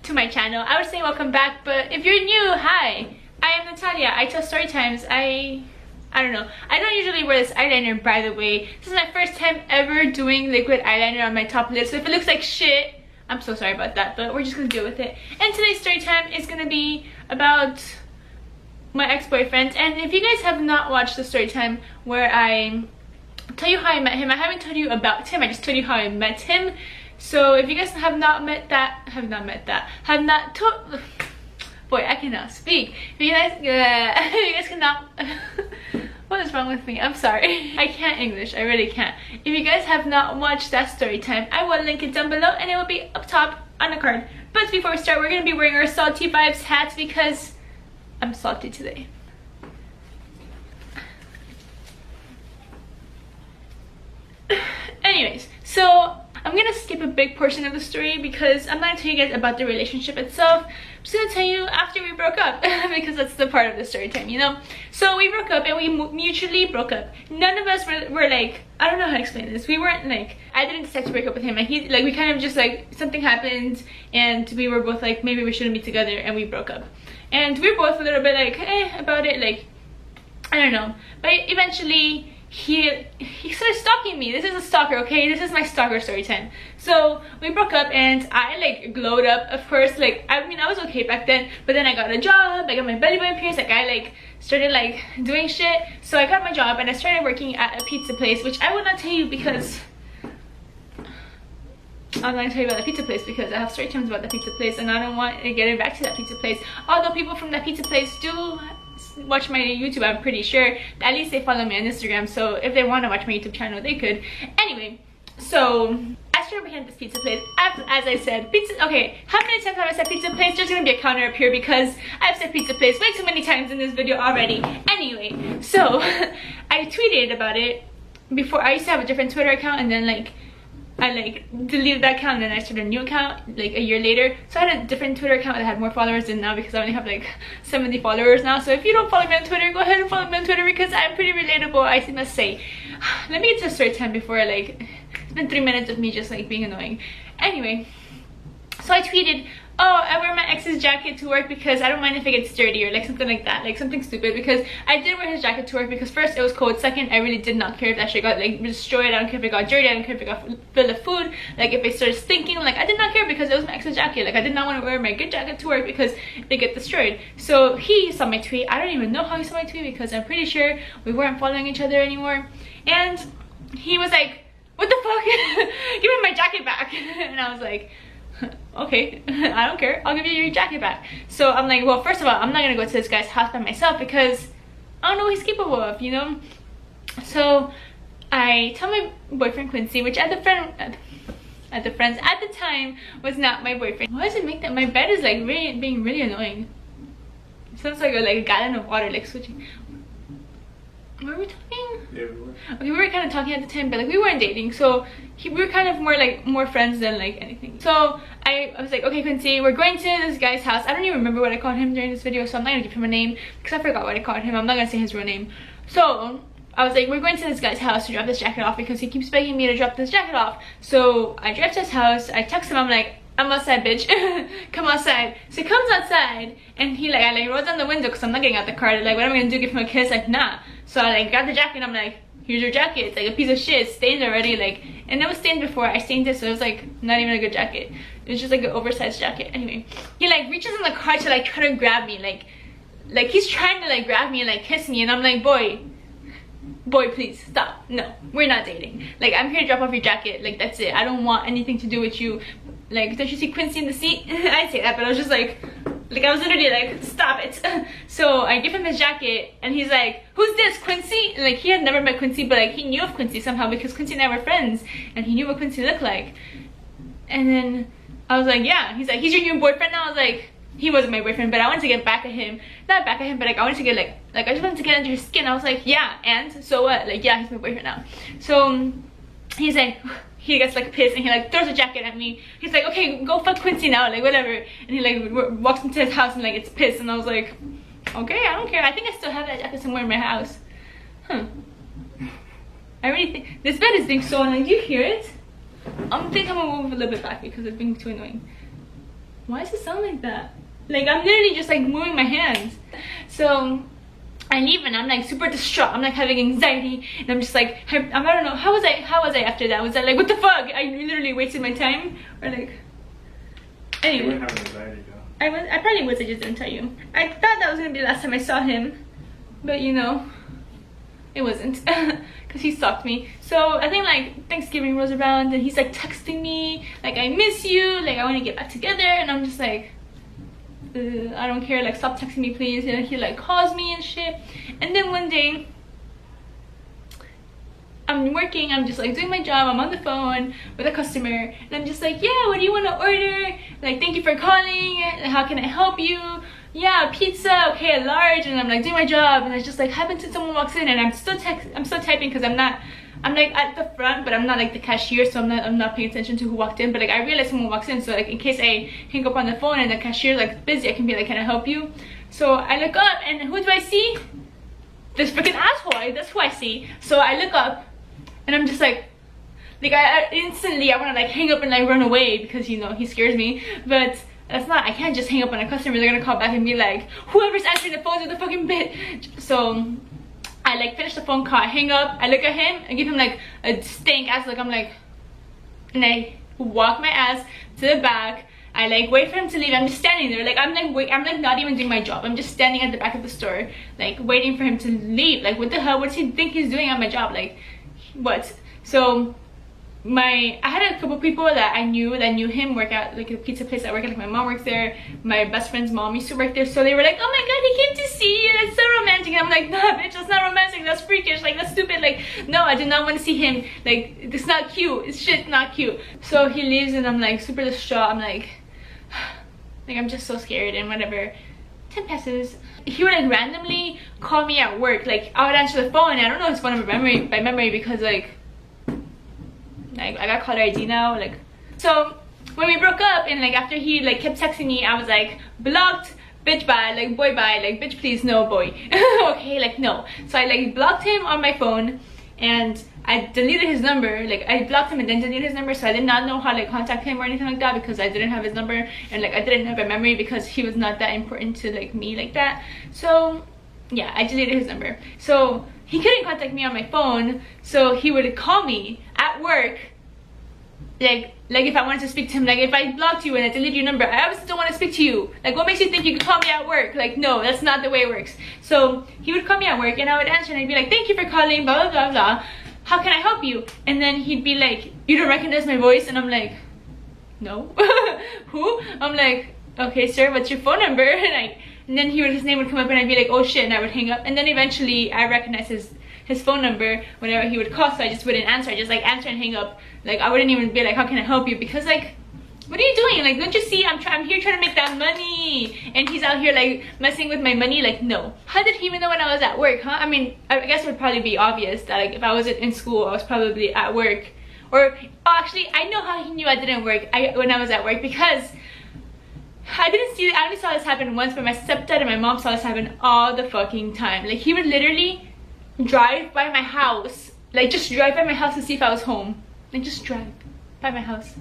to my channel. I would say welcome back, but if you're new, hi, I am Natalia. I tell story times. I don't know. I don't usually wear this eyeliner, by the way. This is my first time ever doing liquid eyeliner on my top lid, so if it looks like shit, I'm so sorry about that, but we're just gonna deal with it. And today's story time is gonna be about my ex-boyfriend. And if you guys have not watched the story time where I tell you how I met him, I haven't told you about him, I just told you how I met him. So if you guys have not told, boy, I cannot speak. If you guys cannot, what is wrong with me? I'm sorry. I can't English, I really can't. If you guys have not watched that story time, I will link it down below and it will be up top on the card. But before we start, we're gonna be wearing our Salty Vibes hats because I'm salty today. Anyways, so I'm gonna skip a big portion of the story because I'm not gonna tell you guys about the relationship itself. I'm just gonna tell you after we broke up because that's the part of the story time, you know? So we broke up and we mutually broke up. None of us were like, I don't know how to explain this. We weren't like, I didn't decide to break up with him, and he, like, we kind of just like, something happened and we were both like, maybe we shouldn't be together, and we broke up. And we were both a little bit like, about it, like, I don't know. But eventually, he started stalking me. This is a stalker, okay? This is my stalker story time. So we broke up and I like glowed up, of course. Like, I mean, I was okay back then, but then I got a job, I got my belly button pierced, like I like started like doing shit. So I got my job and I started working at a pizza place, which I will not tell you because I'm not gonna tell you about the pizza place because I have story times about the pizza place and I don't want to get it back to that pizza place. Although people from that pizza place do watch my YouTube, I'm pretty sure. At least they follow me on Instagram, so if they want to watch my YouTube channel, they could. Anyway, so I started working at this pizza place. As I said, pizza. Okay, how many times have I said pizza place? There's gonna be a counter up here because I've said pizza place way too many times in this video already. Anyway, so I tweeted about it before. I used to have a different Twitter account, and then like I like deleted that account and then I started a new account like a year later. So I had a different Twitter account that had more followers than now because I only have like 70 followers now. So if you don't follow me on Twitter, go ahead and follow me on Twitter because I'm pretty relatable, I must say. Let me get to the story time before like, it's been 3 minutes of me just like being annoying. Anyway, so I tweeted, oh, I wear my ex's jacket to work because I don't mind if it gets dirty, or like something like that, like something stupid, because I did wear his jacket to work because first it was cold, second I really did not care if that shit got like destroyed, I don't care if it got dirty, I don't care if it got filled with food, like if it started stinking, like I did not care because it was my ex's jacket. Like I did not want to wear my good jacket to work because they get destroyed. So he saw my tweet. I don't even know how he saw my tweet because I'm pretty sure we weren't following each other anymore, and he was like, what the fuck? Give me my jacket back. And I was like, okay, I don't care, I'll give you your jacket back. So I'm like, well, first of all, I'm not gonna go to this guy's house by myself because I don't know what he's capable of, you know? So I tell my boyfriend Quincy, which at the time was not my boyfriend. Why does it make that? My bed is like being really annoying. It sounds like a gallon of water like switching. Were we talking? Everywhere. Okay, we were kind of talking at the time, but like we weren't dating, so we were kind of more friends than like anything. So I was like, okay, Quincy, we're going to this guy's house. I don't even remember what I called him during this video, so I'm not gonna give him a name because I forgot what I called him. I'm not gonna say his real name. So I was like, we're going to this guy's house to drop this jacket off because he keeps begging me to drop this jacket off. So I drive to his house, I text him, I'm like, I'm outside, bitch. Come outside. So he comes outside and I like rolls down the window because I'm not getting out the car. Like, what am I gonna do, give him a kiss? Like, nah. So I like got the jacket and I'm like, here's your jacket. It's like a piece of shit, it's stained already, like, and it was stained before I stained it, so it was like not even a good jacket. It was just like an oversized jacket. Anyway, he like reaches in the car to like try to grab me, like he's trying to like grab me and like kiss me, and I'm like, boy, please stop. No, we're not dating. Like, I'm here to drop off your jacket, like that's it. I don't want anything to do with you. Like, don't you see Quincy in the seat? I didn't say that, but I was just like I was literally like, stop it. So I give him his jacket and he's like, who's this, Quincy? And like, he had never met Quincy, but like he knew of Quincy somehow because Quincy and I were friends and he knew what Quincy looked like. And then I was like, yeah. He's like, he's your new boyfriend now? I was like, he wasn't my boyfriend, but I wanted to get back at him. Not back at him, but like I wanted to get like I just wanted to get under his skin. I was like, yeah, and so what? Like, yeah, he's my boyfriend now. So he's like, he gets like pissed and he like throws a jacket at me. He's like, okay, go fuck Quincy now, like whatever. And he like walks into his house and like it's pissed, and I was like, okay, I don't care. I think I still have that jacket somewhere in my house. I really think this bed is being so annoying. Do you hear it? I think I'm gonna move a little bit back because it's being too annoying. why does it sound like that? Like I'm literally just like moving my hands. So I leave and I'm like super distraught. I'm like having anxiety and I'm just like, I don't know, how was I after that? Was I like, what the fuck? I literally wasted my time? Or like, anyway. You wouldn't have anxiety though. I probably was, I just didn't tell you. I thought that was gonna be the last time I saw him, but you know, it wasn't, because he stalked me. So I think like Thanksgiving rolls around and he's like texting me like, I miss you, like I want to get back together, and I'm just like, I don't care, like stop texting me please. And he like calls me and shit. And then one day I'm working, I'm just like doing my job, I'm on the phone with a customer and I'm just like, yeah, what do you want to order? Like, thank you for calling, how can I help you? Yeah, pizza, okay, a large. And I'm like doing my job and I just like happen to someone walks in and I'm still typing because I'm like at the front, but I'm not like the cashier, so I'm not paying attention to who walked in. But like I realize someone walks in, so like in case I hang up on the phone and the cashier like busy, I can be like, can I help you? So I look up and who do I see? This freaking asshole. That's who I see. So I look up and I'm just like I instantly I want to like hang up and like run away because you know he scares me. But that's not, I can't just hang up on a customer. They're gonna call back and be like, whoever's answering the phone is a fucking bitch. So I like finish the phone call, I hang up, I look at him and give him like a stank ass look. I'm like, and I walk my ass to the back. I like wait for him to leave. I'm just standing there, like I'm like not even doing my job. I'm just standing at the back of the store, like waiting for him to leave. Like what the hell? What does he think he's doing at my job? Like what? So I had a couple people that I knew him work at like a pizza place I work at. Like my mom works there, my best friend's mom used to work there, so they were like, oh my god, he came to see you, that's so romantic. And I'm like, nah bitch, that's not romantic, that's freakish, like that's stupid. Like no, I did not want to see him, like it's not cute, it's shit not cute. So he leaves and I'm like super distraught. I'm like I'm just so scared. And whatever, 10 passes, he would like randomly call me at work. Like I would answer the phone and I don't know his phone number by memory because like I got caller ID now. Like so when we broke up and like after he like kept texting me, I was like, blocked, bitch bye, like boy bye, like bitch please no boy. Okay, like no. So I like blocked him on my phone and I deleted his number. Like I blocked him and then deleted his number, so I did not know how to like contact him or anything like that because I didn't have his number and like I didn't have a memory because he was not that important to like me like that. So yeah, I deleted his number. So he couldn't contact me on my phone, so he would call me at work, like if I wanted to speak to him. Like if I blocked you and I deleted your number, I obviously don't want to speak to you. Like what makes you think you can call me at work? Like no, that's not the way it works. So he would call me at work and I would answer and I'd be like, thank you for calling, blah blah blah blah, how can I help you? And then he'd be like, you don't recognize my voice? And I'm like, no. Who? I'm like, okay sir, what's your phone number? And then his name would come up and I'd be like, oh shit, and I would hang up. And then eventually I recognized his phone number whenever he would call, so I just wouldn't answer. I just like answer and hang up. Like I wouldn't even be like, how can I help you? Because like, what are you doing? Like don't you see I'm here trying to make that money and he's out here like messing with my money? Like no. How did he even know when I was at work, huh? I mean, I guess it would probably be obvious that like if I wasn't in school I was probably at work. Or actually I know how he knew I didn't work when I was at work, because I only saw this happen once, but my stepdad and my mom saw this happen all the fucking time. Like he would literally drive by my house, like just drive by my house to see if I was home. Like just drive by my house.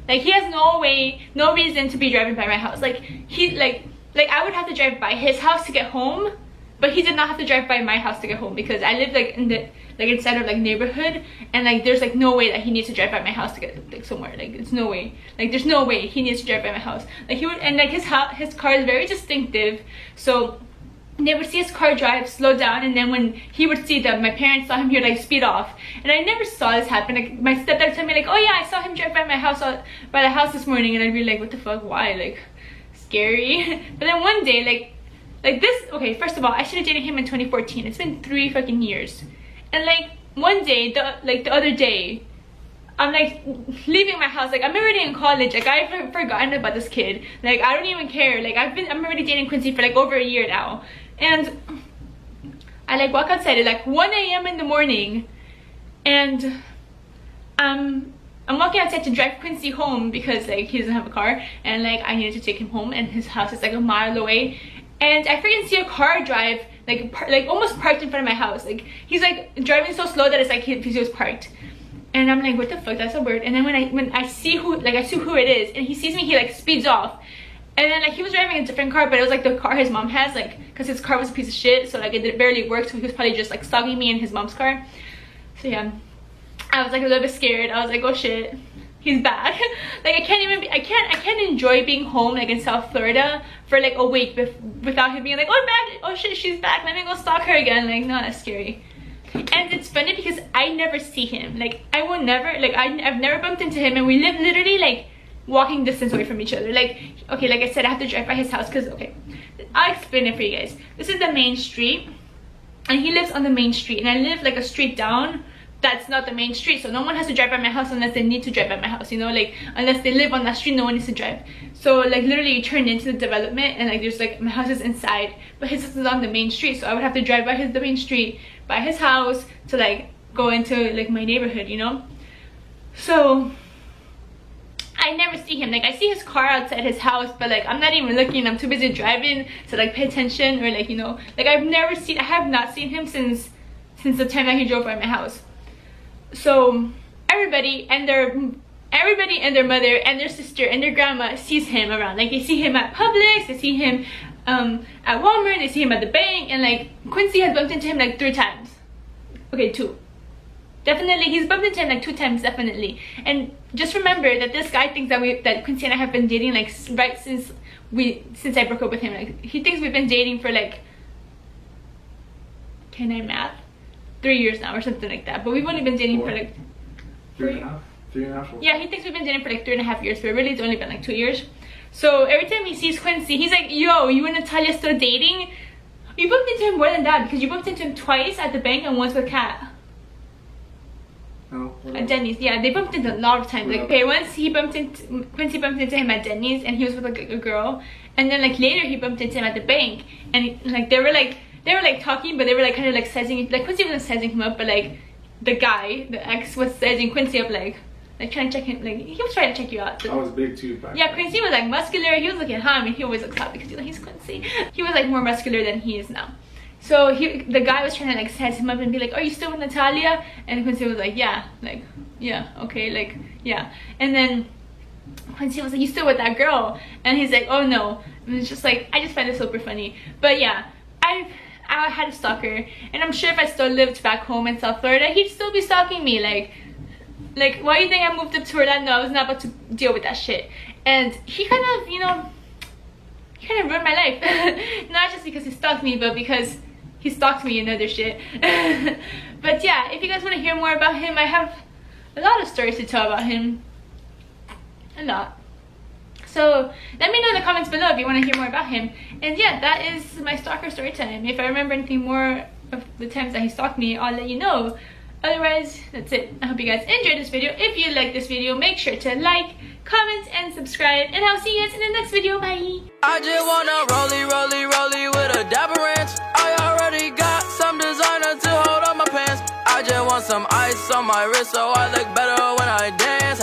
Like he has no reason to be driving by my house. Like he like I would have to drive by his house to get home, but he did not have to drive by my house to get home because I live like in the inside of like neighborhood, and like there's like no way that he needs to drive by my house to get like somewhere. Like it's no way. Like there's no way he needs to drive by my house. Like he would, and like his car is very distinctive, so they would see his car drive, slow down, and then when he would see that my parents saw him, he would like speed off. And I never saw this happen. Like my stepdad would tell me like, oh yeah, I saw him drive by my house, by the house this morning, and I'd be like, what the fuck, why? Like scary. But then one day like this, okay, first of all, I should have dated him in 2014. It's been 3 fucking years. And like one day, the other day, I'm like leaving my house. Like I'm already in college. Like I've forgotten about this kid. Like I don't even care. Like I'm already dating Quincy for like over a year now. And I like walk outside at like 1 a.m. in the morning, and I'm walking outside to drive Quincy home because like he doesn't have a car, and like I needed to take him home, and his house is like a mile away. And I freaking see a car drive like almost parked in front of my house. Like he's like driving so slow that it's like he was parked. And I'm like, what the fuck, that's a bird. And then when I see who it is and he sees me, he like speeds off. And then like he was driving a different car, but it was like the car his mom has, like because his car was a piece of shit, so like it barely worked, so he was probably just like stalking me in his mom's car. So yeah, I was like a little bit scared. I was like, oh shit, he's back. Like I can't enjoy being home like in South Florida for like a week without him being like, oh back, oh shit, she's back, let me go stalk her again. Like no, that's scary. And it's funny because I never see him. Like I will never, like I've never bumped into him, and we live literally like walking distance away from each other. Like okay, like I said, I have to drive by his house because okay, I'll explain it for you guys. This is the main street and he lives on the main street, and I live like a street down that's not the main street, so no one has to drive by my house unless they need to drive by my house, you know, like unless they live on that street, no one needs to drive. So like literally you turn into the development and like there's like my house is inside, but his house is on the main street, so I would have to drive by the main street by his house to like go into like my neighborhood, you know. So I never see him. Like I see his car outside his house, but like I'm not even looking, I'm too busy driving to like pay attention, or like, you know, like I have not seen him since the time that he drove by my house. So everybody and their mother and their sister and their grandma sees him around. Like they see him at Publix, they see him at Walmart, they see him at the bank, and like Quincy has bumped into him like 3 times. Okay, 2. Definitely, he's bumped into him like 2 times, definitely. And just remember that this guy thinks that Quincy and I have been dating like right since I broke up with him. Like he thinks we've been dating for like, can I math? 3 years now or something like that. But we've only been dating for like 3.5. 3.5. Yeah, he thinks we've been dating for like 3.5 years, but really it's only been like 2 years. So every time he sees Quincy, he's like, yo, you and Natalia still dating? You bumped into him more than that, because you bumped into him twice at the bank and once with Kat. No. At Denny's. Yeah, they bumped into a lot of times. Like okay, once Quincy bumped into him at Denny's and he was with like a girl, and then like later he bumped into him at the bank, and like they were like talking, but they were like kind of like sizing, like Quincy wasn't sizing him up, but like the ex was sizing Quincy up, like trying to check him, like he was trying to check you out. So, I was big too back yeah, then. Quincy was like muscular, he was looking hot. I mean, he always looks hot because he's Quincy. He was like more muscular than he is now. So the guy was trying to like size him up and be like, are you still with Natalia? And Quincy was like, yeah, okay, like yeah. And then Quincy was like, you still with that girl? And he's like, oh no. And it's just like, I just find it super funny. But yeah, I had a stalker, and I'm sure if I still lived back home in South Florida, he'd still be stalking me. Like why do you think I moved up to Orlando? I was not about to deal with that shit. And he kind of, you know, he kind of ruined my life. Not just because he stalked me, but because he stalked me and other shit. But yeah, if you guys want to hear more about him, I have a lot of stories to tell about him. A lot. So let me know in the comments below if you want to hear more about him. And yeah, that is my stalker story time. If I remember anything more of the times that he stalked me, I'll let you know. Otherwise, that's it. I hope you guys enjoyed this video. If you like this video, make sure to like, comment, and subscribe. And I'll see you guys in the next video. Bye. I just wanna rollie with a dapper ranch. I already got some designer to hold on my pants. I just want some ice on my wrist so I look better when I dance.